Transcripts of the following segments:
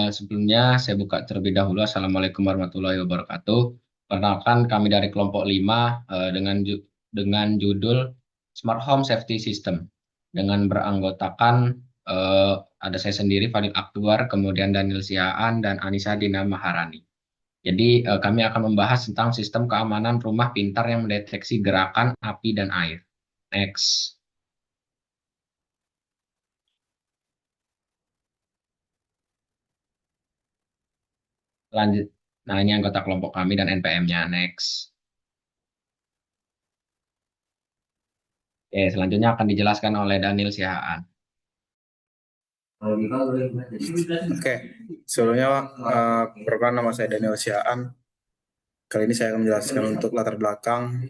Sebelumnya saya buka terlebih dahulu. Assalamualaikum warahmatullahi wabarakatuh. Perkenalkan kami dari kelompok 5 dengan judul Smart Home Safety System dengan beranggotakan ada saya sendiri Fadil Aktuar, kemudian Daniel Siaan dan Anissa Dina Maharani. Jadi kami akan membahas tentang sistem keamanan rumah pintar yang mendeteksi gerakan api dan air. Next. Lanjut. Nah, ini anggota kelompok kami dan NPM-nya. Next. Oke, selanjutnya akan dijelaskan oleh Daniel Sihaan. Oke, sebelumnya perkenalkan nama saya Daniel Siaan. Kali ini saya akan menjelaskan untuk latar belakang.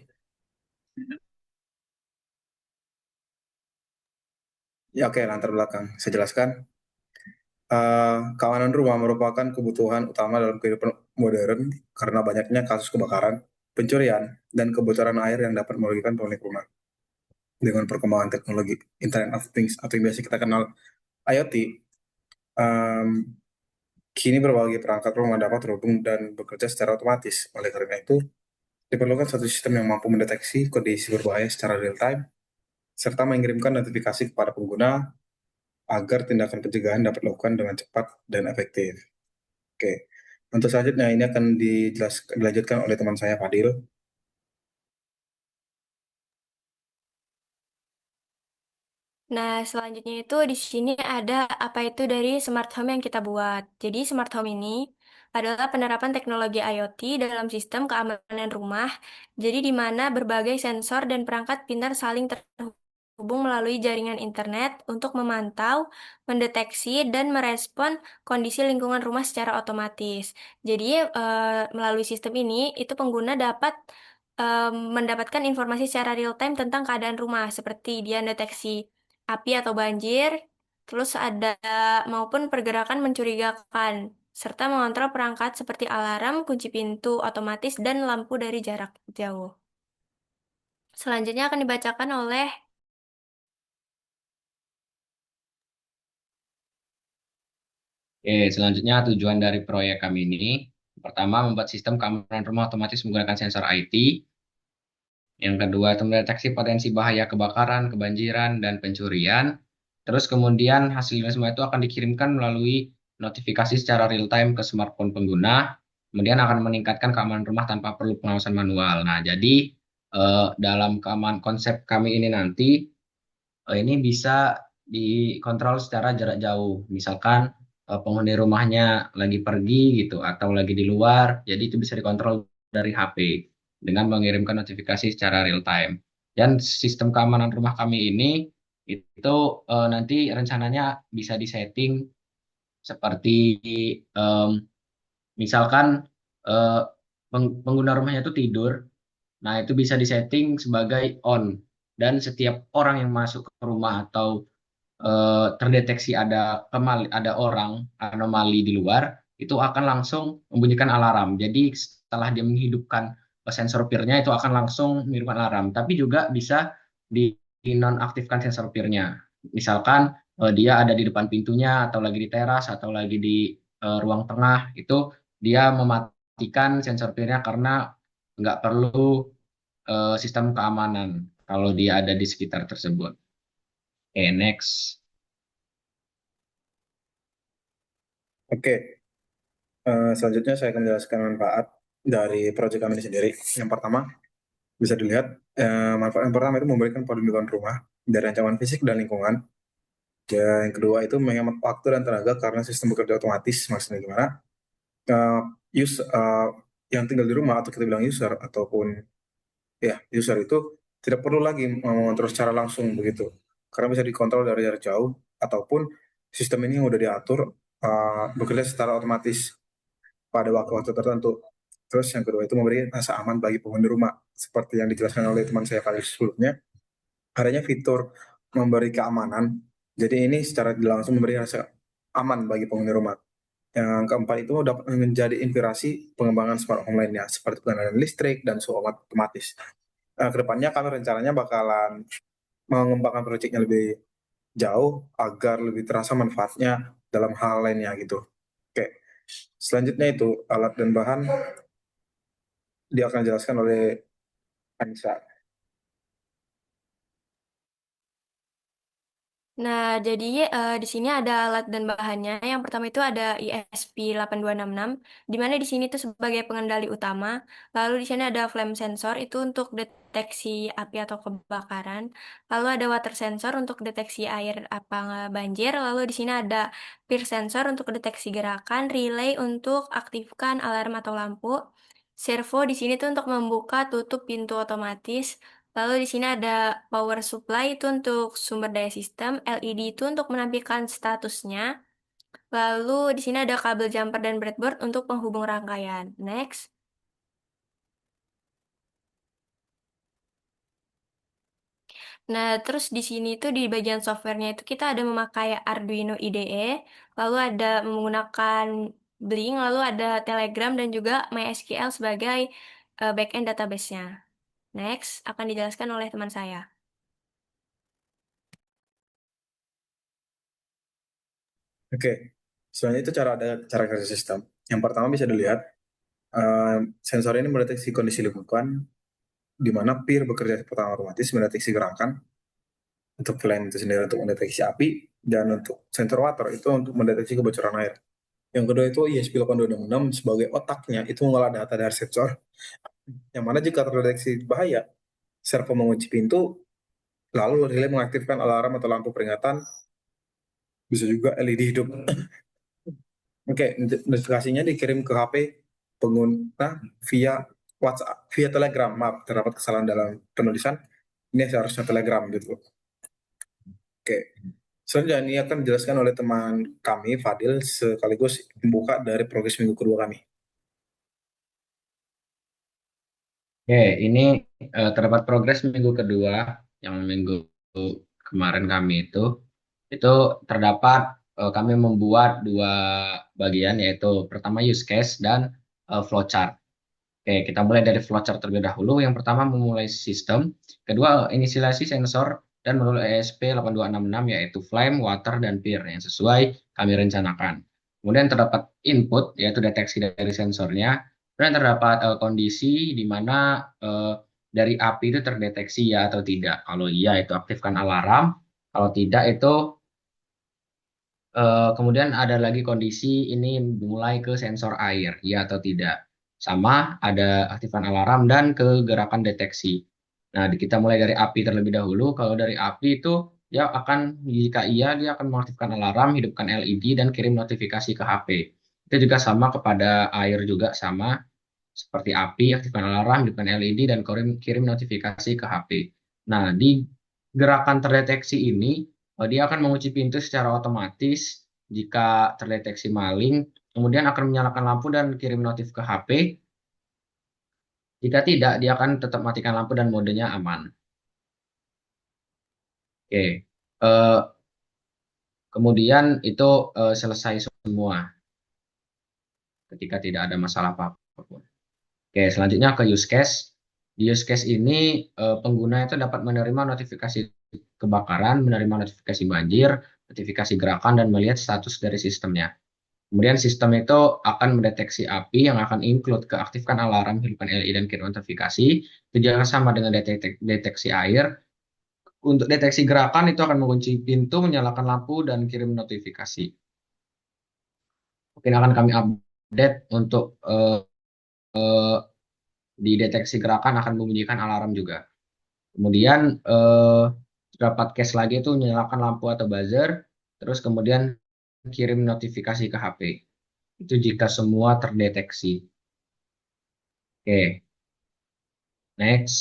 Ya, oke, latar belakang. Saya jelaskan. Keamanan rumah merupakan kebutuhan utama dalam kehidupan modern karena banyaknya kasus kebakaran, pencurian, dan kebocoran air yang dapat merugikan pemilik rumah. Dengan perkembangan teknologi Internet of Things atau yang biasa kita kenal IoT, em, kini berbagai perangkat rumah dapat terhubung dan bekerja secara otomatis. Oleh karena itu, diperlukan satu sistem yang mampu mendeteksi kondisi berbahaya secara real time, serta mengirimkan notifikasi kepada pengguna agar tindakan pencegahan dapat dilakukan dengan cepat dan efektif. Oke, untuk selanjutnya ini akan dilanjutkan oleh teman saya Fadil. Nah, selanjutnya itu di sini ada apa itu dari smart home yang kita buat. Jadi, smart home ini adalah penerapan teknologi IoT dalam sistem keamanan rumah. Jadi, di mana berbagai sensor dan perangkat pintar saling terhubung melalui jaringan internet untuk memantau, mendeteksi, dan merespon kondisi lingkungan rumah secara otomatis. Jadi, melalui sistem ini, itu pengguna dapat mendapatkan informasi secara real time tentang keadaan rumah, seperti dia deteksi api atau banjir, terus ada maupun pergerakan mencurigakan, serta mengontrol perangkat seperti alarm, kunci pintu otomatis, dan lampu dari jarak jauh. Selanjutnya akan dibacakan oleh Oke, selanjutnya tujuan dari proyek kami ini. Pertama, membuat sistem keamanan rumah otomatis menggunakan sensor IT. Yang kedua, itu mendeteksi potensi bahaya kebakaran, kebanjiran, dan pencurian. Terus kemudian hasilnya semua itu akan dikirimkan melalui notifikasi secara real time ke smartphone pengguna. Kemudian akan meningkatkan keamanan rumah tanpa perlu pengawasan manual. Nah, jadi dalam keamanan konsep kami ini nanti ini bisa dikontrol secara jarak jauh. Misalkan penghuni rumahnya lagi pergi gitu atau lagi di luar, jadi itu bisa dikontrol dari HP dengan mengirimkan notifikasi secara real time. Dan sistem keamanan rumah kami ini itu nanti rencananya bisa disetting seperti em, misalkan eh, pengguna rumahnya itu tidur. Nah, itu bisa disetting sebagai on. Dan setiap orang yang masuk ke rumah atau terdeteksi ada orang anomali di luar, itu akan langsung membunyikan alarm. Jadi setelah dia menghidupkan sensor peer-nya itu akan langsung mengirimkan alarm. Tapi juga bisa dinonaktifkan sensor peer-nya. Misalkan dia ada di depan pintunya atau lagi di teras atau lagi di ruang tengah, itu dia mematikan sensor peer-nya karena nggak perlu sistem keamanan kalau dia ada di sekitar tersebut. Oke, next. Oke, selanjutnya saya akan menjelaskan manfaat dari proyek kami ini sendiri. Yang pertama, bisa dilihat, manfaat yang pertama itu memberikan perlindungan rumah dari ancaman fisik dan lingkungan. Dan yang kedua itu menghemat waktu dan tenaga karena sistem bekerja otomatis. Maksudnya gimana? Eh, yang tinggal di rumah atau kita bilang user ataupun ya user itu tidak perlu lagi mengontrol secara langsung begitu, karena bisa dikontrol dari jarak jauh ataupun sistem ini yang udah diatur bekerja secara otomatis pada waktu-waktu tertentu. Terus yang kedua itu memberi rasa aman bagi penghuni rumah, seperti yang dijelaskan oleh teman saya kali sebelumnya. Adanya fitur memberi keamanan, jadi ini secara tidak langsung memberi rasa aman bagi penghuni rumah. Yang keempat itu dapat menjadi inspirasi pengembangan smart home lainnya, seperti pengendalian listrik dan suhu otomatis. Kedepannya kami rencananya bakalan mengembangkan proyeknya lebih jauh agar lebih terasa manfaatnya dalam hal lainnya gitu. Oke, selanjutnya itu alat dan bahan dia akan dijelaskan oleh Anissa. Nah, jadi di sini ada alat dan bahannya. Yang pertama itu ada ISP 8266, di mana di sini tuh sebagai pengendali utama. Lalu di sini ada flame sensor itu untuk deteksi api atau kebakaran. Lalu ada water sensor untuk deteksi air apa nggak banjir. Lalu di sini ada peer sensor untuk deteksi gerakan, relay untuk aktifkan alarm atau lampu. Servo di sini tuh untuk membuka tutup pintu otomatis. Lalu di sini ada power supply itu untuk sumber daya sistem, LED itu untuk menampilkan statusnya. Lalu di sini ada kabel jumper dan breadboard untuk penghubung rangkaian. Next. Nah, terus di sini tuh di bagian softwarenya itu kita ada memakai Arduino IDE, lalu ada menggunakan Blink, lalu ada Telegram dan juga MySQL sebagai backend database-nya. Next, akan dijelaskan oleh teman saya. Oke, selanjutnya itu cara kerja sistem. Yang pertama bisa dilihat, eh, sensor ini mendeteksi kondisi lingkungan, di mana peer bekerja pertama otomatis mendeteksi gerakan, untuk flame itu sendiri untuk mendeteksi api, dan untuk sensor water itu untuk mendeteksi kebocoran air. Yang kedua itu ISP 8266 sebagai otaknya itu mengolah data dari sensor, yang mana jika terdeteksi bahaya, servo mengunci pintu, lalu relay mengaktifkan alarm atau lampu peringatan, bisa juga LED hidup. Oke, notifikasinya dikirim ke HP pengguna via WhatsApp, via Telegram. Maaf, terdapat kesalahan dalam penulisan. Ini seharusnya Telegram gitu. Oke. Selanjutnya ini akan dijelaskan oleh teman kami, Fadil, sekaligus membuka dari progres minggu kedua kami. Oke, ini terdapat progres minggu kedua yang minggu kemarin kami itu terdapat kami membuat dua bagian yaitu pertama use case dan flowchart. Oke, kita mulai dari flowchart terlebih dahulu. Yang pertama memulai sistem, kedua inisialisasi sensor dan modul ESP8266 yaitu flame, water, dan peer yang sesuai kami rencanakan. Kemudian terdapat input yaitu deteksi dari sensornya, dan terdapat kondisi di mana dari api itu terdeteksi ya atau tidak. Kalau iya itu aktifkan alarm, kalau tidak itu kemudian ada lagi kondisi ini mulai ke sensor air, ya atau tidak. Sama ada aktifkan alarm dan ke gerakan deteksi. Nah, kita mulai dari api terlebih dahulu. Kalau dari api itu dia akan jika iya dia akan mengaktifkan alarm, hidupkan LED dan kirim notifikasi ke HP. Itu juga sama kepada air juga sama seperti api, aktifkan alarm, hidupkan LED dan kirim notifikasi ke HP. Nah, di gerakan terdeteksi ini dia akan mengunci pintu secara otomatis jika terdeteksi maling, kemudian akan menyalakan lampu dan kirim notif ke HP. Jika tidak, dia akan tetap matikan lampu dan modenya aman. Oke. Kemudian itu selesai semua ketika tidak ada masalah apapun. Oke, selanjutnya ke use case. Di use case ini pengguna itu dapat menerima notifikasi kebakaran, menerima notifikasi banjir, notifikasi gerakan, dan melihat status dari sistemnya. Kemudian sistem itu akan mendeteksi api yang akan include keaktifkan alarm, hidupkan LED, dan kirim notifikasi. Itu juga sama dengan deteksi air. Untuk deteksi gerakan itu akan mengunci pintu, menyalakan lampu, dan kirim notifikasi. Mungkin akan kami update untuk di deteksi gerakan akan membunyikan alarm juga. Kemudian terdapat case lagi itu menyalakan lampu atau buzzer, terus kemudian kirim notifikasi ke HP. Itu jika semua terdeteksi. Oke, next.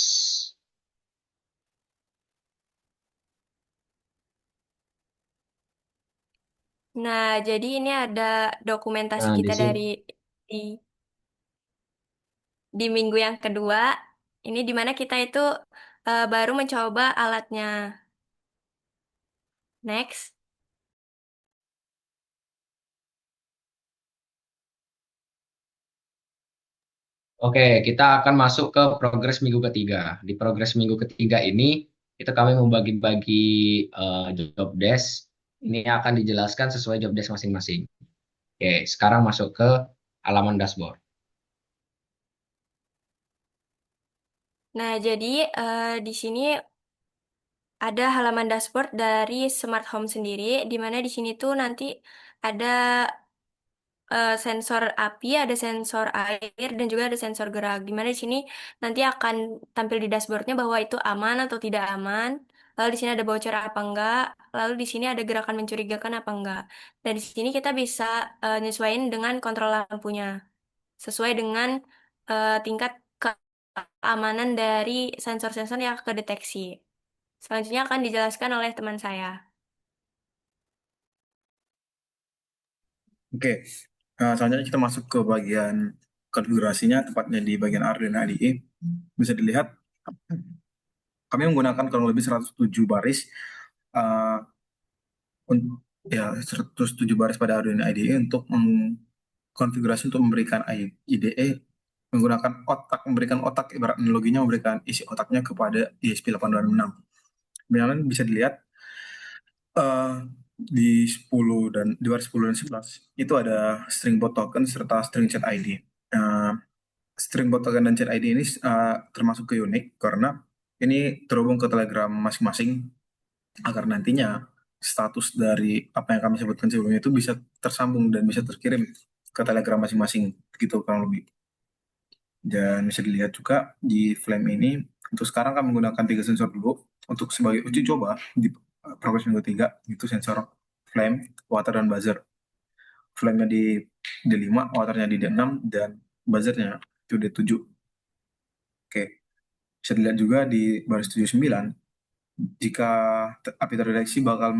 Nah, jadi ini ada dokumentasi Nah, di kita sini. di, di minggu yang kedua. Ini di mana kita itu baru mencoba alatnya. Next. Oke, kita akan masuk ke progres minggu ketiga. Di progres minggu ketiga ini, itu kami membagi-bagi job desk. Ini akan dijelaskan sesuai job desk masing-masing. Oke, sekarang masuk ke halaman dashboard. Nah, jadi di sini ada halaman dashboard dari smart home sendiri, di mana di sini tuh nanti ada sensor api, ada sensor air, dan juga ada sensor gerak. Di mana di sini nanti akan tampil di dashboardnya bahwa itu aman atau tidak aman. Lalu di sini ada bocor apa enggak. Lalu di sini ada gerakan mencurigakan apa enggak. Dan di sini kita bisa nyesuaiin dengan kontrol lampunya, sesuai dengan tingkat keamanan dari sensor-sensor yang kedeteksi. Selanjutnya akan dijelaskan oleh teman saya. Oke, selanjutnya kita masuk ke bagian konfigurasinya, tepatnya di bagian Arduino IDE. Bisa dilihat, kami menggunakan kurang lebih 107 baris, uh, ya 107 baris pada Arduino IDE untuk mengkonfigurasi untuk memberikan IDE menggunakan otak, memberikan otak, ibarat analoginya memberikan isi otaknya kepada ESP8266. Kemudian bisa dilihat eh, di 10 dan di baris 10 dan 11 itu ada string bot token serta string chat ID. Eh, String bot token dan chat ID ini termasuk ke unik karena ini terhubung ke Telegram masing-masing agar nantinya status dari apa yang kami sebutkan sebelumnya itu bisa tersambung dan bisa terkirim ke Telegram masing-masing, gitu kurang lebih. Dan bisa dilihat juga di Flame ini, untuk sekarang kami menggunakan 3 sensor dulu untuk sebagai uji coba di progres minggu 3, itu sensor Flame, water, dan buzzer. Flame-nya di D5, waternya di D6, dan buzzernya itu D7. Oke, bisa dilihat juga di baris 79, jika api terdeteksi bakal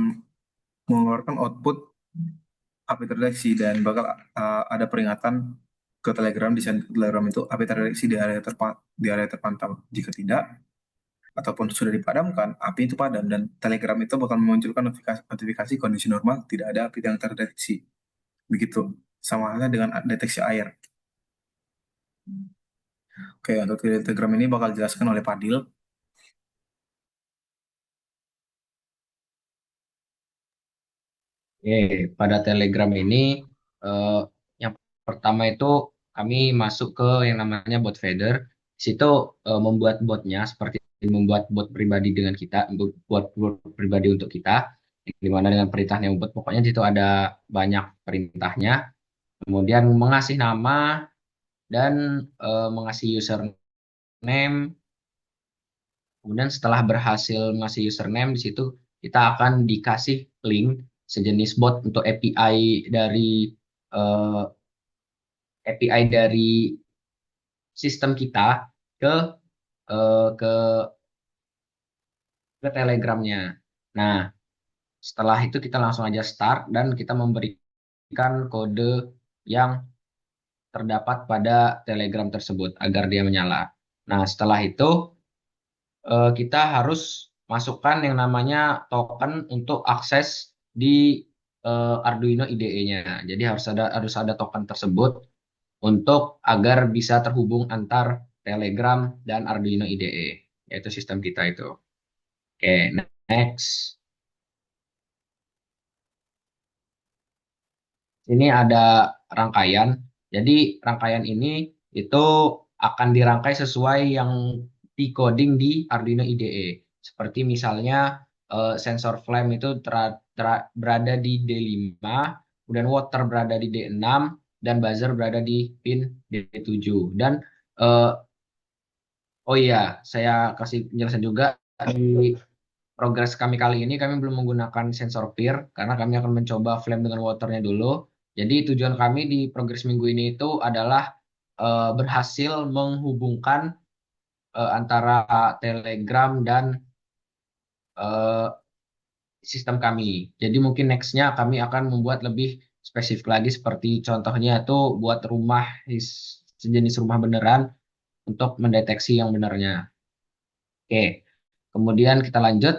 mengeluarkan output api terdeteksi dan bakal ada peringatan ke Telegram, di Telegram itu api terdeteksi di area terpantau. Jika tidak, ataupun sudah dipadamkan, api itu padam dan Telegram itu bakal memunculkan notifikasi kondisi normal, tidak ada api yang terdeteksi. Begitu. Sama halnya dengan deteksi air. Oke, untuk Telegram ini bakal dijelaskan oleh Padil. Oke, pada Telegram ini eh, yang pertama itu kami masuk ke yang namanya bot feeder. Di situ membuat botnya seperti membuat bot pribadi dengan kita, buat bot pribadi untuk kita, di mana dengan perintahnya bot. Pokoknya di situ ada banyak perintahnya. Kemudian mengasih nama dan mengasih username. Kemudian setelah berhasil ngasih username di situ kita akan dikasih link sejenis bot untuk eh, API dari sistem kita ke ke Telegramnya. Nah, setelah itu kita langsung aja start dan kita memberikan kode yang terdapat pada Telegram tersebut agar dia menyala. Nah, setelah itu kita harus masukkan yang namanya token untuk akses di Arduino IDE-nya. Jadi harus ada token tersebut untuk agar bisa terhubung antar Telegram dan Arduino IDE, yaitu sistem kita itu. Oke, next. Ini ada rangkaian. Jadi rangkaian ini itu akan dirangkai sesuai yang decoding di Arduino IDE. Seperti misalnya sensor flame itu berada di D5, kemudian water berada di D6, dan buzzer berada di pin D7. Dan eh, oh iya, saya kasih penjelasan juga di progres kami kali ini kami belum menggunakan sensor peer karena kami akan mencoba flame dengan waternya dulu. Jadi tujuan kami di progres minggu ini itu adalah berhasil menghubungkan antara Telegram dan eh, sistem kami. Jadi mungkin nextnya kami akan membuat lebih spesifik lagi seperti contohnya itu buat rumah sejenis rumah beneran untuk mendeteksi yang benarnya. Oke, kemudian kita lanjut.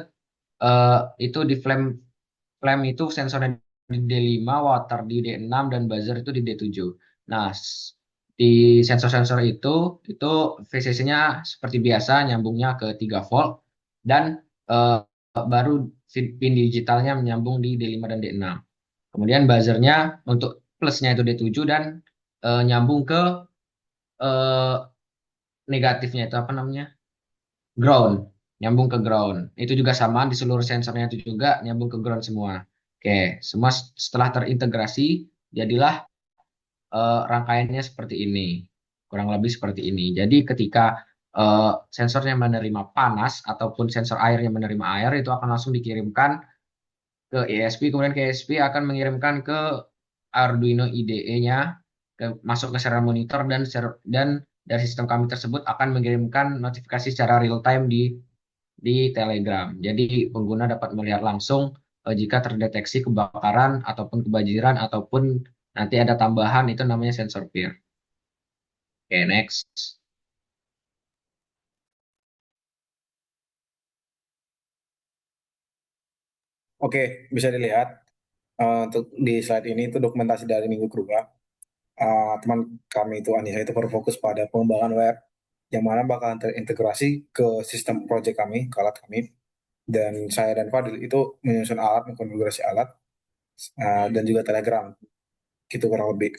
Eh, itu di flame flame itu sensornya di D5, water di D6, dan buzzer itu di D7. Nah, di sensor-sensor itu VCC-nya seperti biasa nyambungnya ke 3 volt dan eh, baru pin digitalnya menyambung di D5 dan D6. Kemudian buzzernya untuk plusnya itu D7 dan nyambung ke eh, negatifnya itu apa namanya? Ground, nyambung ke ground. Itu juga sama di seluruh sensornya itu juga nyambung ke ground semua. Oke, semua setelah terintegrasi jadilah rangkaiannya seperti ini. Kurang lebih seperti ini. Jadi ketika sensornya menerima panas ataupun sensor airnya menerima air itu akan langsung dikirimkan ke ESP, kemudian ke ESP akan mengirimkan ke Arduino IDE-nya masuk ke serial monitor dan dari sistem kami tersebut akan mengirimkan notifikasi secara real time di Telegram. Jadi pengguna dapat melihat langsung jika terdeteksi kebakaran ataupun kebanjiran ataupun nanti ada tambahan itu namanya sensor peer. Oke, next. Oke, bisa dilihat untuk di slide ini itu dokumentasi dari Minggu Kerubah. Teman kami itu Anissa itu berfokus pada pengembangan web yang mana bakalan terintegrasi ke sistem project kami, ke alat kami. Dan saya dan Fadil itu menyusun alat, mengkonfigurasi alat, dan juga Telegram. Gitu kurang lebih.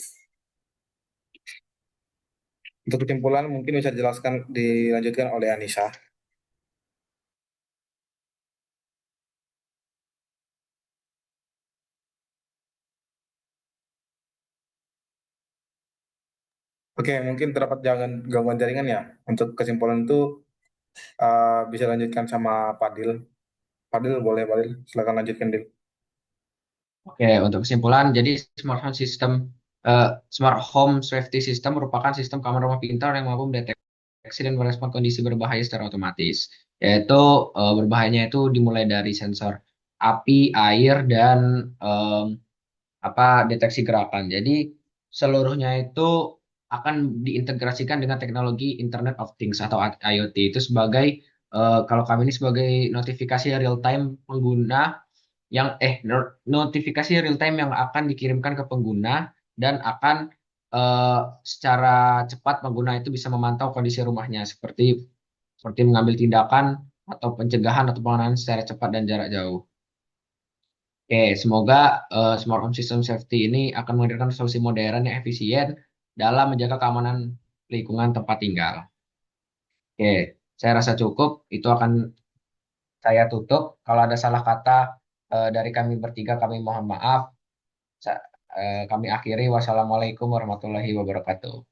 Untuk kesimpulan mungkin bisa dijelaskan, dilanjutkan oleh Anissa. Oke, mungkin terdapat gangguan jaringan ya. Untuk kesimpulan itu bisa lanjutkan sama Fadil. Fadil boleh, Fadil. Silakan lanjutkan, Dil. Oke, untuk kesimpulan, jadi eh, smart home safety system merupakan sistem kamar rumah pintar yang mampu mendeteksi dan merespon kondisi berbahaya secara otomatis. Yaitu berbahayanya itu dimulai dari sensor api, air, dan em, apa deteksi gerakan. Jadi seluruhnya itu akan diintegrasikan dengan teknologi Internet of Things atau IoT itu sebagai kalau kami ini sebagai notifikasi real time pengguna yang notifikasi real time yang akan dikirimkan ke pengguna dan akan eh, secara cepat pengguna itu bisa memantau kondisi rumahnya seperti mengambil tindakan atau pencegahan atau penanganan secara cepat dan jarak jauh. Oke, semoga Smart Home System Safety ini akan menghadirkan solusi modern yang efisien dalam menjaga keamanan lingkungan tempat tinggal. Oke, saya rasa cukup. Itu akan saya tutup. Kalau ada salah kata dari kami bertiga, kami mohon maaf. Kami akhiri. Wassalamualaikum warahmatullahi wabarakatuh.